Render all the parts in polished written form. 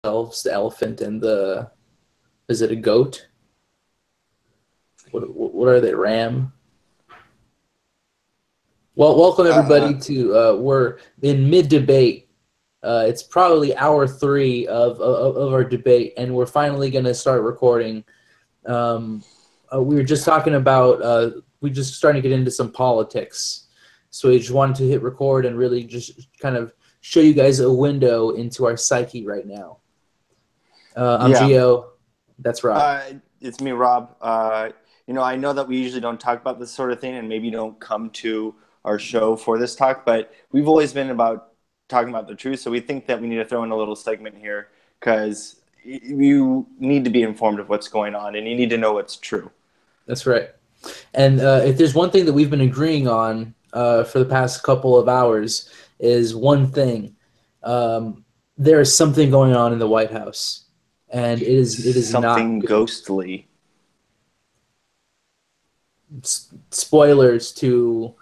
themselves, the elephant and the, is it a goat? What are they, ram? Well, welcome everybody to, we're in mid-debate. It's probably hour 3 of our debate, and we're finally going to start recording. We were just talking about, we just starting to get into some politics. So we just wanted to hit record and really just kind of show you guys a window into our psyche right now. I'm Gio. That's Rob. It's me, Rob. I know that we usually don't talk about this sort of thing, and maybe you don't come to our show for this talk, but we've always been about talking about the truth, so we think that we need to throw in a little segment here because you need to be informed of what's going on, and you need to know what's true. That's right. And if there's one thing that we've been agreeing on for the past couple of hours is one thing. There is something going on in the White House, and it is something not ghostly. Spoilers to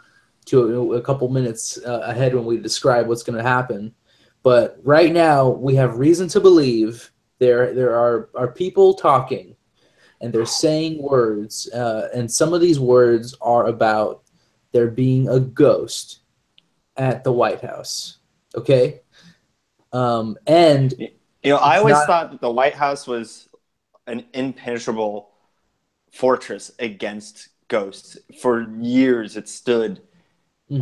a couple minutes ahead when we describe what's going to happen. But right now, we have reason to believe there are people talking, and they're saying words, and some of these words are about there being a ghost at the White House. Okay? And I always thought that the White House was an impenetrable fortress against ghosts. For years, it stood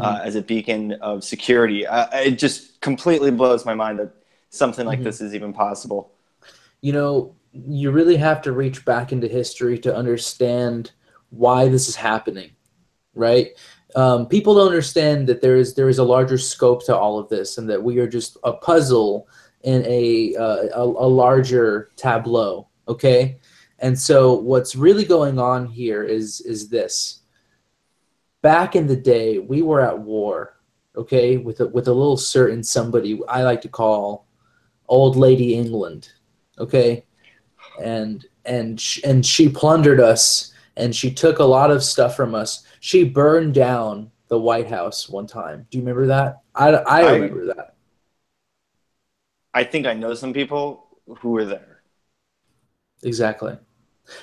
as a beacon of security. It just completely blows my mind that something like this is even possible. You really have to reach back into history to understand why this is happening, right? People don't understand that there is a larger scope to all of this, and that we are just a puzzle in a larger tableau. Okay, and so what's really going on here is this. Back in the day, we were at war, okay, with a little certain somebody I like to call Old Lady England, okay, and she plundered us, and she took a lot of stuff from us. She burned down the White House one time. Do you remember that? I remember that. I think I know some people who were there. Exactly.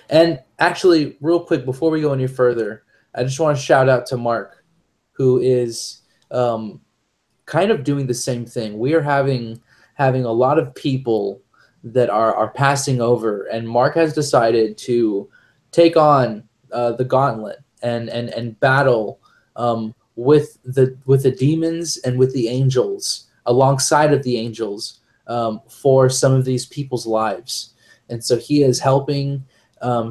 And actually, real quick, before we go any further, I just want to shout out to Mark, who is kind of doing the same thing. We are having a lot of people that are passing over, and Mark has decided to take on the gauntlet and battle with the demons and with the angels, alongside of the angels, for some of these people's lives. And so he is helping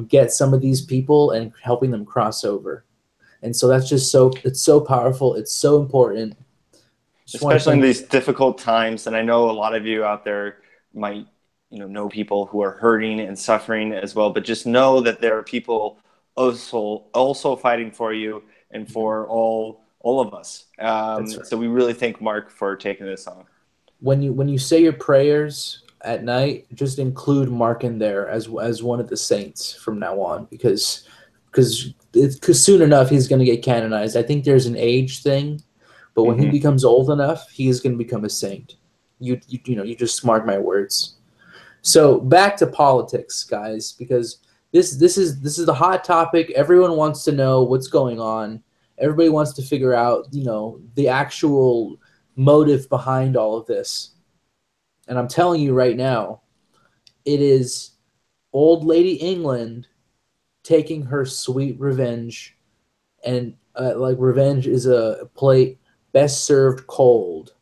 get some of these people and helping them cross over. And so that's just it's so powerful. It's so important. Especially in these difficult times. And I know a lot of you out there might know people who are hurting and suffering as well, but just know that there are people also fighting for you and for all of us. Right. So we really thank Mark for taking this on. When you say your prayers at night, just include Mark in there as one of the saints from now on, because soon enough he's going to get canonized. I think there's an age thing, but when he becomes old enough, he is going to become a saint. You just mark my words. So back to politics, guys, because this is the hot topic. Everyone wants to know what's going on. Everybody wants to figure out, the actual motive behind all of this. And I'm telling you right now, it is Old Lady England taking her sweet revenge. And revenge is a plate best served cold.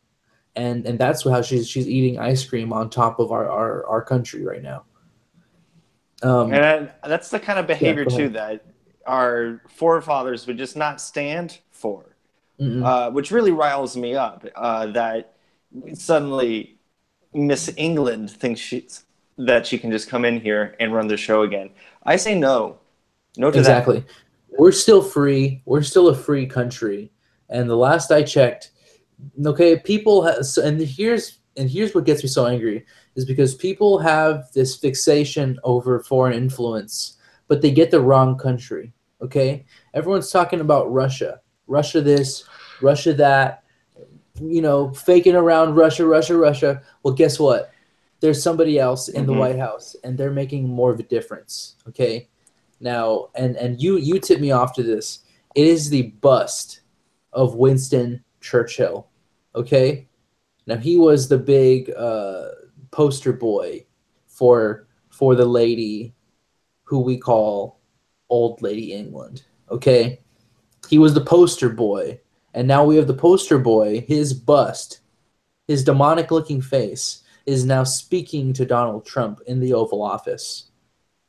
And that's how she's eating ice cream on top of our country right now. And that's the kind of behavior too that our forefathers would just not stand for, which really riles me up. That suddenly Miss England thinks that she can just come in here and run the show again. I say no to that. Exactly. We're still free. We're still a free country. And the last I checked, okay, people and here's what gets me so angry is because people have this fixation over foreign influence, but they get the wrong country. Okay, everyone's talking about Russia this, Russia that, faking around Russia. Well, guess what? there's somebody else in the Mm-hmm. White House, and they're making more of a difference. Okay, now and you tip me off to this. It is the bust of Winston Churchill. Okay, now he was the big poster boy for the lady who we call Old Lady England. Okay, he was the poster boy, and now we have the poster boy. His bust, his demonic-looking face, is now speaking to Donald Trump in the Oval Office.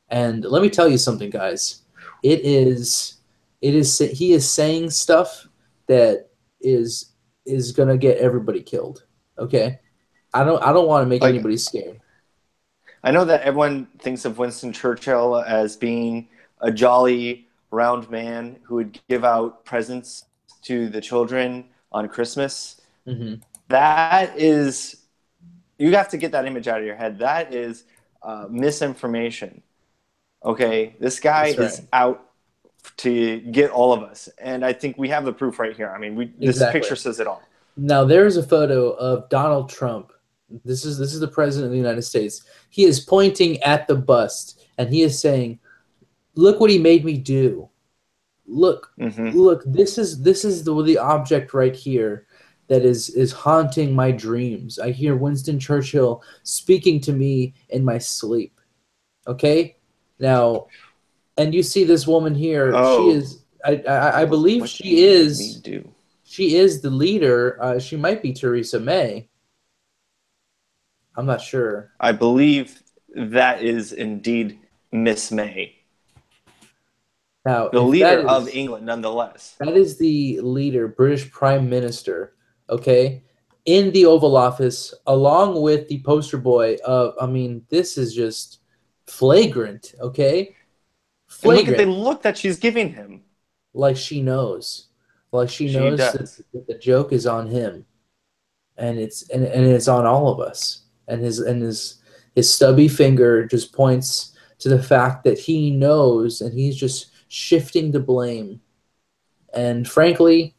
And let me tell you something, guys. He is saying stuff that is gonna get everybody killed. Okay, I don't want to make Like, anybody scared. I know that everyone thinks of Winston Churchill as being a jolly, round man who would give out presents to the children on Christmas. Hmm. That is, you have to get that image out of your head. That is misinformation. Okay, this guy That's right. is out to get all of us, and I think we have the proof right here. I mean, this Exactly. picture says it all. Now there is a photo of Donald Trump. This is the president of the United States. He is pointing at the bust, and he is saying, "Look what he made me do. Look, look. This is the object right here that is haunting my dreams. I hear Winston Churchill speaking to me in my sleep." Okay, now, and you see this woman here. She Oh, is. I believe what she did he make is. me do? She is the leader. She might be Theresa May. I'm not sure. I believe that is indeed Miss May, Now, the if leader of England, nonetheless. that is the leader, British Prime Minister, okay, in the Oval Office, along with the poster boy of, I mean, this is just flagrant, okay? And look at the Flagrant, look that she's giving him. like she knows. Like she She knows does. that the joke is on him, and it's on all of us. And his stubby finger just points to the fact that he knows, and he's just shifting the blame. And frankly,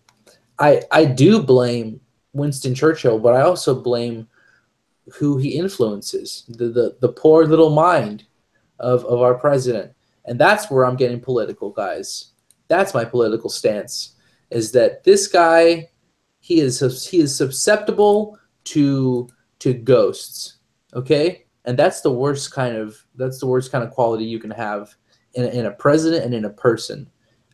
I do blame Winston Churchill, but I also blame who he influences, the poor little mind of our president. And that's where I'm getting political, guys. That's my political stance, is that this guy, he is susceptible to ghosts, okay? And that's the worst kind of quality you can have in a president and in a person.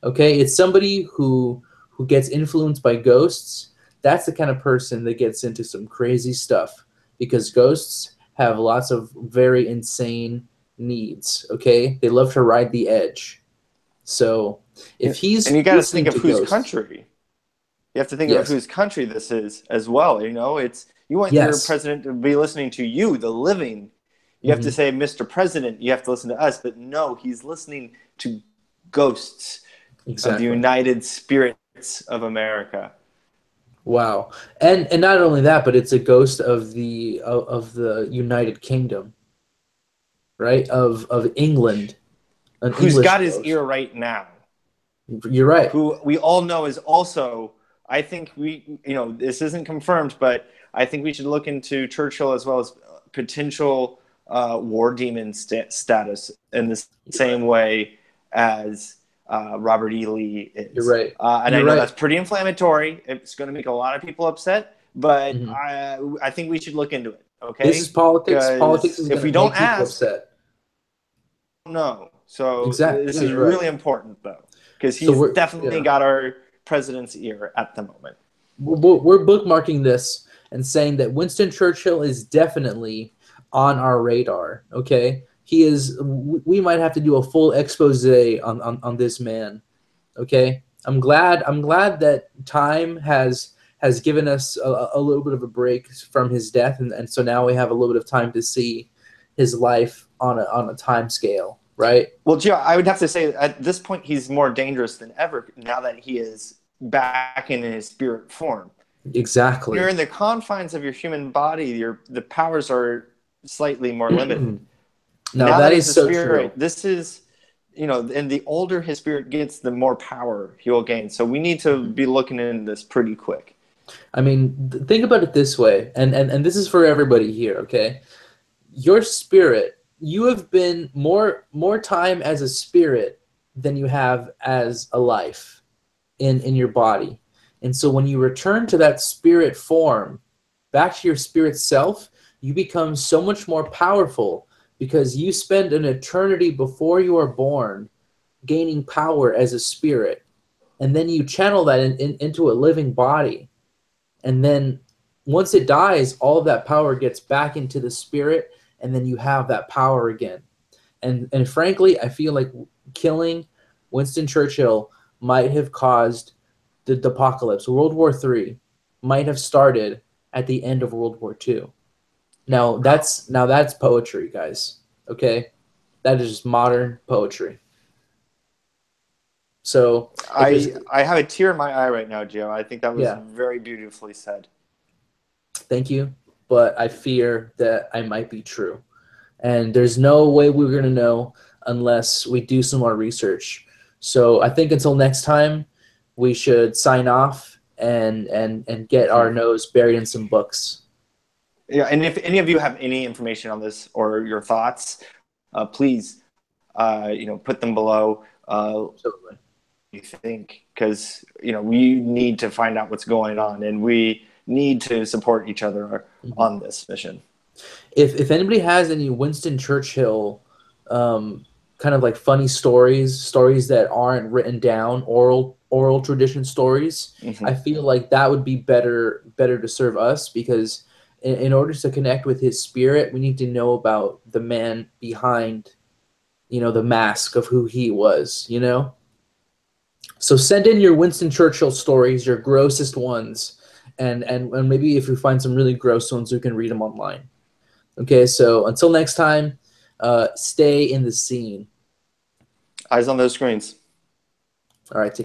Okay? It's somebody who gets influenced by ghosts. That's the kind of person that gets into some crazy stuff, because ghosts have lots of very insane needs, okay? They love to ride the edge. So if he's and you got to listening think of to whose ghosts, country. You have to think yes, of whose country this is as well. You know, you want your yes, president to be listening to you, the living. You have to say, Mr. President, you have to listen to us. But no, he's listening to ghosts of the exactly. United Spirits of America. Wow, and not only that, but it's a ghost of the United Kingdom, right? Of England, an Who's English got his ghost. ear right now. You're right. Who we all know is also, I think this isn't confirmed, but I think we should look into Churchill as well as potential war demon status in the same way as Robert E. Lee is. You're right. And You're I know right. that's pretty inflammatory. It's going to make a lot of people upset, but Mhm. I think we should look into it. Okay. This is politics. 'Cause Politics is if going we to don't make people ask, upset. no. So Exactly. this Yeah, is you're right. really important, though, because So he's definitely yeah. got our president's ear at the moment. We're bookmarking this and saying that Winston Churchill is definitely on our radar. Okay, he is. We might have to do a full expose on this man. Okay, I'm glad that time has given us a little bit of a break from his death, and so now we have a little bit of time to see his life on a time scale, right? Well, Gio, I would have to say at this point he's more dangerous than ever now that he is back in his spirit form. Exactly. You're in the confines of your human body. The powers are slightly more limited. now that is so spirit, true. this is, and the older his spirit gets, the more power he will gain. So we need to be looking into this pretty quick. I mean, think about it this way, and this is for everybody here, okay? your spirit, you have been more time as a spirit than you have as a life in your body. And so when you return to that spirit form, back to your spirit self, you become so much more powerful because you spend an eternity before you are born gaining power as a spirit. And then you channel that into a living body. And then once it dies, all of that power gets back into the spirit, and then you have that power again. And frankly, I feel like killing Winston Churchill might have caused the apocalypse. World War III might have started at the end of World War II. Now that's poetry, guys. Okay, that is just modern poetry. So I have a tear in my eye right now, Joe. I think that was very beautifully said. Thank you, but I fear that I might be true, and there's no way we're gonna know unless we do some more research. So I think until next time, we should sign off and get our nose buried in some books. Yeah, and if any of you have any information on this or your thoughts, please, put them below. Absolutely. You think, because we need to find out what's going on, and we need to support each other on this mission. If anybody has any Winston Churchill kind of like funny stories that aren't written down, oral tradition stories, I feel like that would be better to serve us, because in order to connect with his spirit, we need to know about the man behind, the mask of who he was, So send in your Winston Churchill stories, your grossest ones, and maybe if we find some really gross ones, we can read them online. Okay, so until next time, stay in the scene. Eyes on those screens. All right.